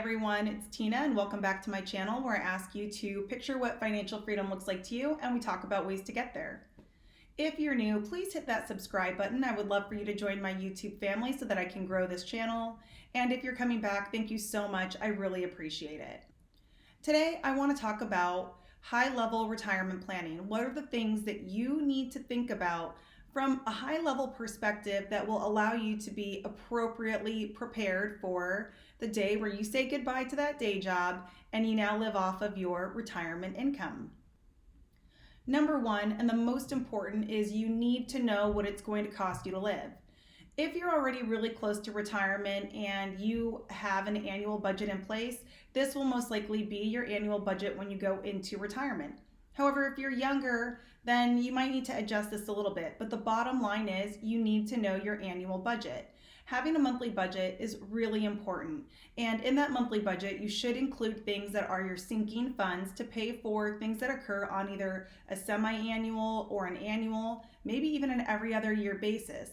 everyone, it's Tina and welcome back to my channel where I ask you to picture what financial freedom looks like to you and we talk about ways to get there. If you're new, please hit that subscribe button. I would love for you to join my YouTube family so that I can grow this channel. And if you're coming back, thank you so much. I really appreciate it. Today, I want to talk about high-level retirement planning. What are the things that you need to think about from a high-level perspective that will allow you to be appropriately prepared for the day where you say goodbye to that day job and you now live off of your retirement income? Number one, and the most important, is you need to know what it's going to cost you to live. If you're already really close to retirement and you have an annual budget in place, this will most likely be your annual budget when you go into retirement. However, if you're younger, then you might need to adjust this a little bit. But the bottom line is you need to know your annual budget. Having a monthly budget is really important. And in that monthly budget, you should include things that are your sinking funds to pay for things that occur on either a semi-annual or an annual, maybe even an every other year basis.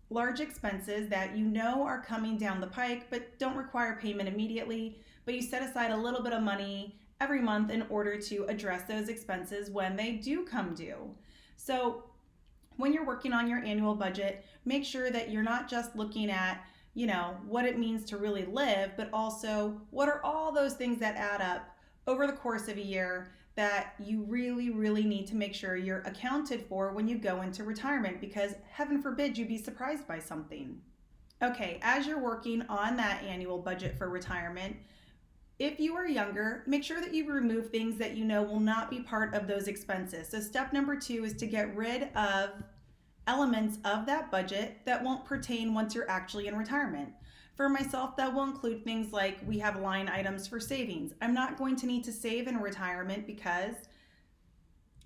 Large expenses that you know are coming down the pike but don't require payment immediately, but you set aside a little bit of money every month in order to address those expenses when they do come due. So when you're working on your annual budget, make sure that you're not just looking at, what it means to really live, but also what are all those things that add up over the course of a year that you really, really need to make sure you're accounted for when you go into retirement, because heaven forbid you be surprised by something. Okay, as you're working on that annual budget for retirement, if you are younger, make sure that you remove things that you know will not be part of those expenses. So step number 2 is to get rid of elements of that budget that won't pertain once you're actually in retirement. For myself, that will include things like we have line items for savings. I'm not going to need to save in retirement because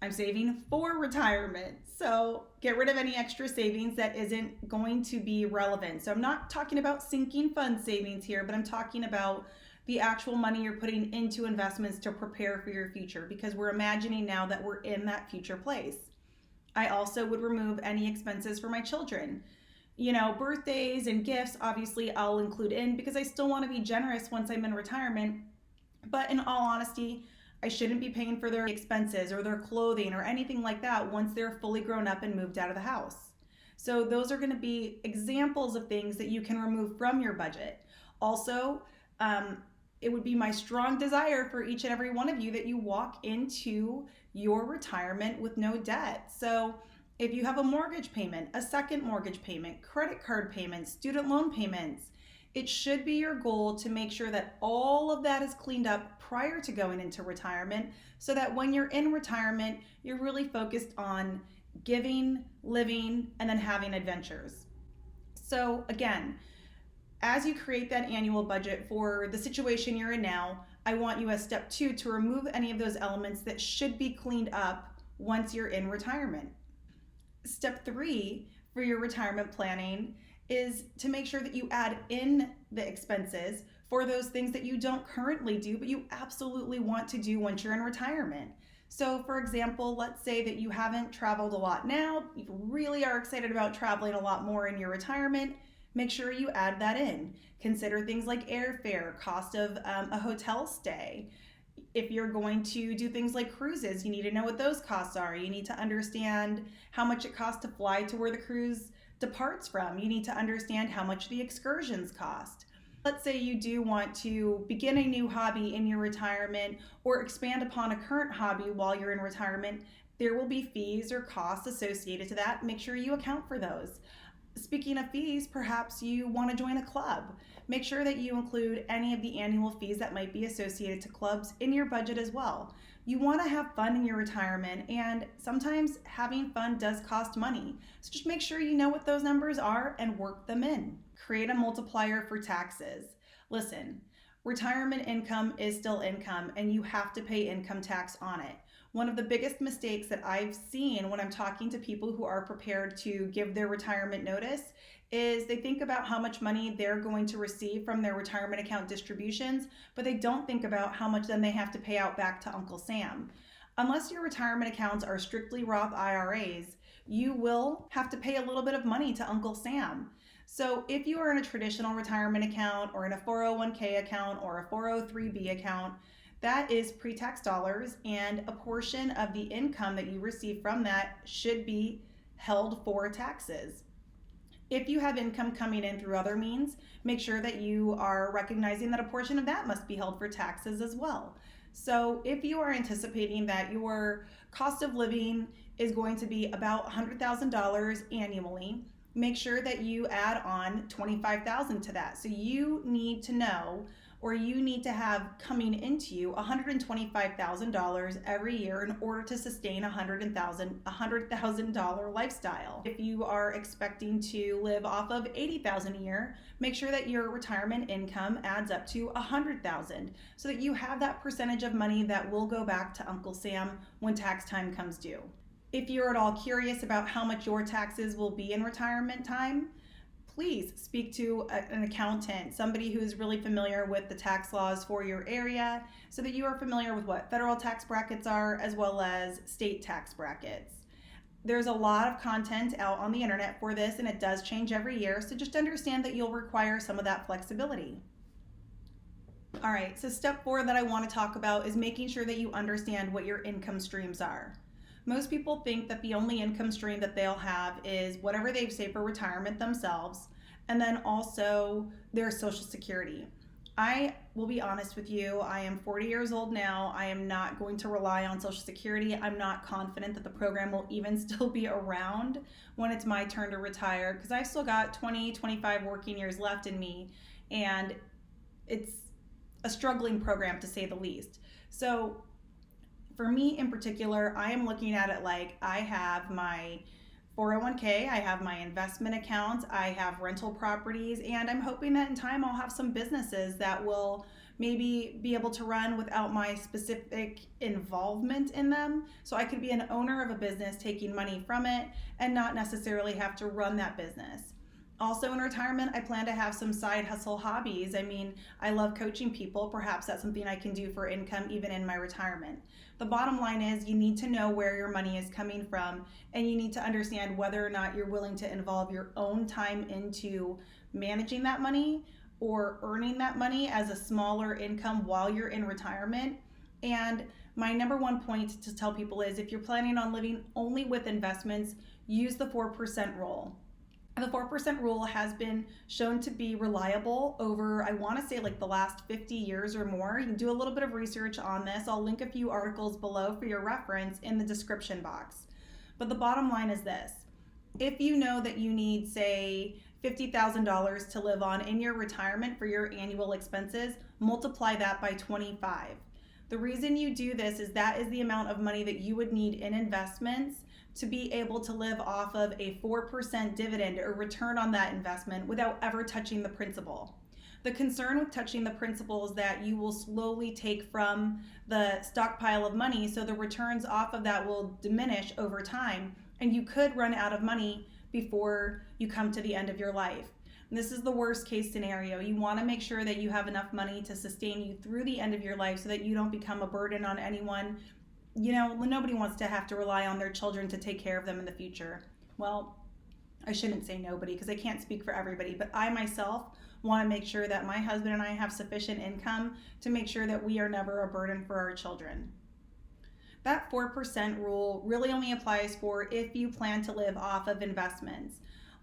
I'm saving for retirement. So get rid of any extra savings that isn't going to be relevant. So I'm not talking about sinking fund savings here, but I'm talking about the actual money you're putting into investments to prepare for your future, because we're imagining now that we're in that future place. I also would remove any expenses for my children. Birthdays and gifts, obviously I'll include in because I still want to be generous once I'm in retirement. But in all honesty, I shouldn't be paying for their expenses or their clothing or anything like that once they're fully grown up and moved out of the house. So those are going to be examples of things that you can remove from your budget. Also, it would be my strong desire for each and every one of you that you walk into your retirement with no debt. So if you have a mortgage payment, a second mortgage payment, credit card payments, student loan payments, it should be your goal to make sure that all of that is cleaned up prior to going into retirement, so that when you're in retirement, you're really focused on giving, living, and then having adventures. So again, as you create that annual budget for the situation you're in now, I want you as step 2 to remove any of those elements that should be cleaned up once you're in retirement. Step 3 for your retirement planning is to make sure that you add in the expenses for those things that you don't currently do, but you absolutely want to do once you're in retirement. So for example, let's say that you haven't traveled a lot now, you really are excited about traveling a lot more in your retirement. Make sure you add that in. Consider things like airfare, cost of a hotel stay. If you're going to do things like cruises, you need to know what those costs are. You need to understand how much it costs to fly to where the cruise departs from. You need to understand how much the excursions cost. Let's say you do want to begin a new hobby in your retirement or expand upon a current hobby while you're in retirement. There will be fees or costs associated to that. Make sure you account for those. Speaking of fees, perhaps you want to join a club. Make sure that you include any of the annual fees that might be associated to clubs in your budget as well. You want to have fun in your retirement, and sometimes having fun does cost money. So just make sure you know what those numbers are and work them in. Create a multiplier for taxes. Listen, retirement income is still income, and you have to pay income tax on it. One of the biggest mistakes that I've seen when I'm talking to people who are prepared to give their retirement notice is they think about how much money they're going to receive from their retirement account distributions, but they don't think about how much then they have to pay out back to Uncle Sam. Unless your retirement accounts are strictly Roth IRAs, you will have to pay a little bit of money to Uncle Sam. So if you are in a traditional retirement account or in a 401k account or a 403b account, that is pre-tax dollars, and a portion of the income that you receive from that should be held for taxes. If you have income coming in through other means, make sure that you are recognizing that a portion of that must be held for taxes as well. So if you are anticipating that your cost of living is going to be about $100,000 annually, make sure that you add on $25,000 to that. So you need to know, or you need to have coming into you $125,000 every year in order to sustain a $100,000 lifestyle. If you are expecting to live off of $80,000 a year, make sure that your retirement income adds up to $100,000 so that you have that percentage of money that will go back to Uncle Sam when tax time comes due. If you're at all curious about how much your taxes will be in retirement time, please speak to an accountant, somebody who's really familiar with the tax laws for your area, so that you are familiar with what federal tax brackets are as well as state tax brackets. There's a lot of content out on the internet for this, and it does change every year, so just understand that you'll require some of that flexibility. All right, so step 4 that I want to talk about is making sure that you understand what your income streams are. Most people think that the only income stream that they'll have is whatever they've saved for retirement themselves, and then also their Social Security. I will be honest with you, I am 40 years old now. I am not going to rely on Social Security. I'm not confident that the program will even still be around when it's my turn to retire, because I've still got 25 working years left in me, and it's a struggling program to say the least. So for me in particular, I am looking at it like I have my 401k, I have my investment accounts, I have rental properties, and I'm hoping that in time I'll have some businesses that will maybe be able to run without my specific involvement in them. So I could be an owner of a business taking money from it and not necessarily have to run that business. Also in retirement, I plan to have some side hustle hobbies. I mean, I love coaching people. Perhaps that's something I can do for income even in my retirement. The bottom line is you need to know where your money is coming from, and you need to understand whether or not you're willing to involve your own time into managing that money or earning that money as a smaller income while you're in retirement. And my number one point to tell people is if you're planning on living only with investments, use the 4% rule. The 4% rule has been shown to be reliable over, I want to say, like the last 50 years or more. You can do a little bit of research on this. I'll link a few articles below for your reference in the description box. But the bottom line is this. If you know that you need, say, $50,000 to live on in your retirement for your annual expenses, multiply that by 25. The reason you do this is that is the amount of money that you would need in investments to be able to live off of a 4% dividend or return on that investment without ever touching the principal. The concern with touching the principal is that you will slowly take from the stockpile of money, so the returns off of that will diminish over time, and you could run out of money before you come to the end of your life. And this is the worst case scenario. You want to make sure that you have enough money to sustain you through the end of your life so that you don't become a burden on anyone. You know, nobody wants to have to rely on their children to take care of them in the future. Well, I shouldn't say nobody because I can't speak for everybody, but I myself want to make sure that my husband and I have sufficient income to make sure that we are never a burden for our children. That 4% rule really only applies for if you plan to live off of investments.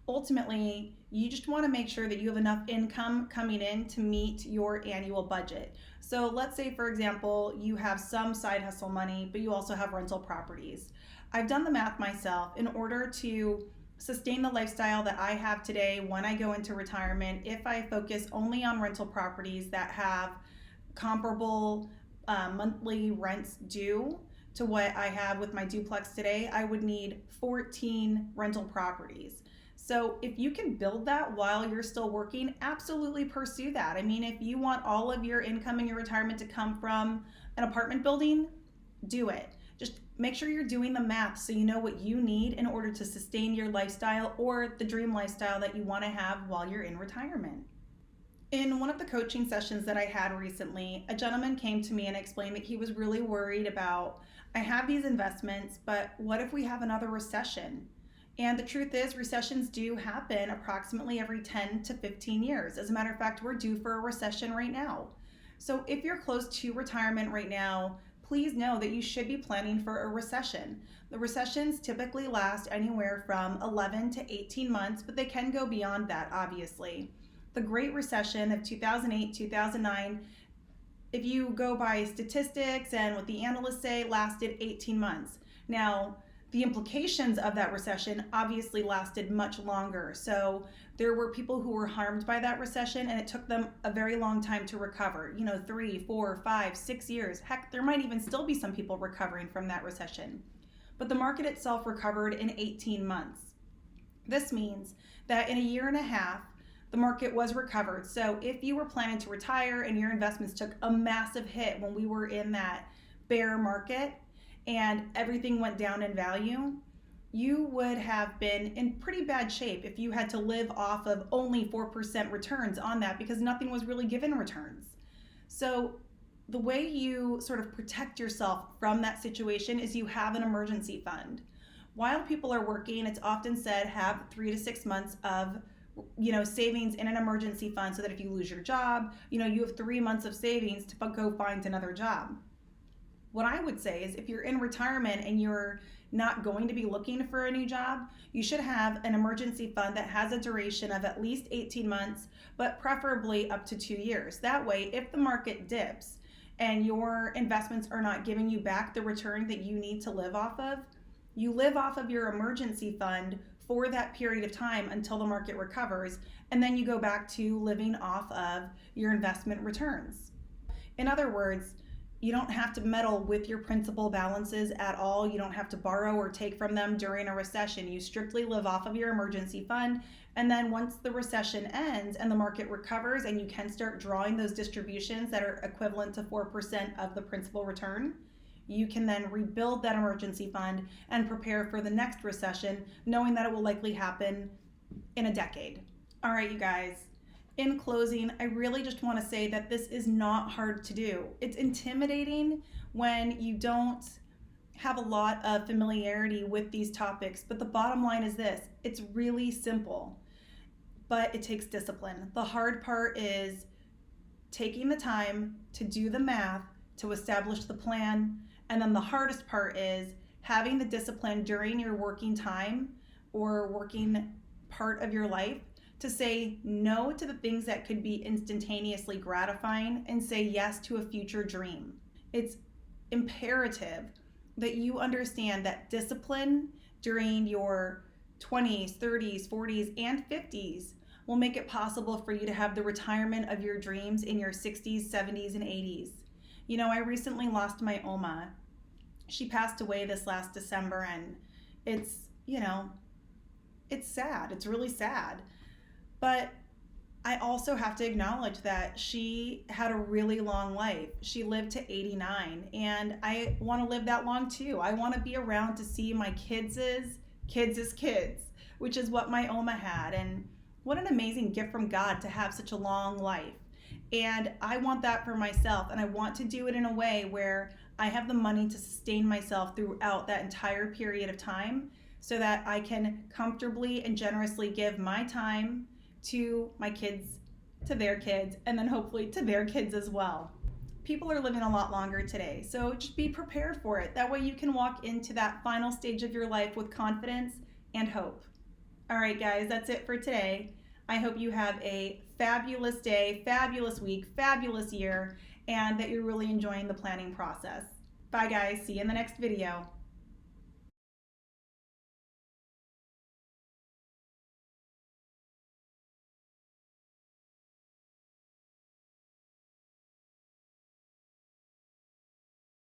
Ultimately, you just want to make sure that you have enough income coming in to meet your annual budget. So let's say, for example, you have some side hustle money, but you also have rental properties. I've done the math myself. In order to sustain the lifestyle that I have today when I go into retirement, if I focus only on rental properties that have comparable monthly rents due to what I have with my duplex today, I would need 14 rental properties. So if you can build that while you're still working, absolutely pursue that. I mean, if you want all of your income in your retirement to come from an apartment building, do it. Just make sure you're doing the math so you know what you need in order to sustain your lifestyle or the dream lifestyle that you want to have while you're in retirement. In one of the coaching sessions that I had recently, a gentleman came to me and explained that he was really worried about, I have these investments, but what if we have another recession? And the truth is, recessions do happen approximately every 10 to 15 years. As a matter of fact, we're due for a recession right now. So if you're close to retirement right now, please know that you should be planning for a recession. The recessions typically last anywhere from 11 to 18 months, but they can go beyond that, obviously. The Great Recession of 2008, 2009, if you go by statistics and what the analysts say, lasted 18 months. Now, the implications of that recession obviously lasted much longer. So there were people who were harmed by that recession, and it took them a very long time to recover. 3, 4, 5, 6 years. Heck, there might even still be some people recovering from that recession. But the market itself recovered in 18 months. This means that in a year and a half, the market was recovered. So if you were planning to retire and your investments took a massive hit when we were in that bear market, and everything went down in value, you would have been in pretty bad shape if you had to live off of only 4% returns on that, because nothing was really given returns. So the way you sort of protect yourself from that situation is you have an emergency fund. While people are working, it's often said have 3 to 6 months of savings in an emergency fund, so that if you lose your job, you have 3 months of savings to go find another job. What I would say is if you're in retirement and you're not going to be looking for a new job, you should have an emergency fund that has a duration of at least 18 months, but preferably up to 2 years. That way, if the market dips and your investments are not giving you back the return that you need to live off of, you live off of your emergency fund for that period of time until the market recovers, and then you go back to living off of your investment returns. In other words, you don't have to meddle with your principal balances at all. You don't have to borrow or take from them during a recession. You strictly live off of your emergency fund. And then once the recession ends and the market recovers and you can start drawing those distributions that are equivalent to 4% of the principal return, you can then rebuild that emergency fund and prepare for the next recession, knowing that it will likely happen in a decade. All right, you guys. In closing, I really just want to say that this is not hard to do. It's intimidating when you don't have a lot of familiarity with these topics, but the bottom line is this: it's really simple, but it takes discipline. The hard part is taking the time to do the math, to establish the plan, and then the hardest part is having the discipline during your working time or working part of your life to say no to the things that could be instantaneously gratifying and say yes to a future dream. It's imperative that you understand that discipline during your 20s, 30s, 40s, and 50s will make it possible for you to have the retirement of your dreams in your 60s, 70s, and 80s. I recently lost my Oma. She passed away this last December, and it's sad. It's really sad. But I also have to acknowledge that she had a really long life. She lived to 89, and I want to live that long too. I want to be around to see my kids' kids, which is what my Oma had. And what an amazing gift from God to have such a long life. And I want that for myself, and I want to do it in a way where I have the money to sustain myself throughout that entire period of time, so that I can comfortably and generously give my time to my kids, to their kids, and then hopefully to their kids as well. People are living a lot longer today, so just be prepared for it. That way you can walk into that final stage of your life with confidence and hope. All right, guys, that's it for today. I hope you have a fabulous day, fabulous week, fabulous year, and that you're really enjoying the planning process. Bye, guys. See you in the next video.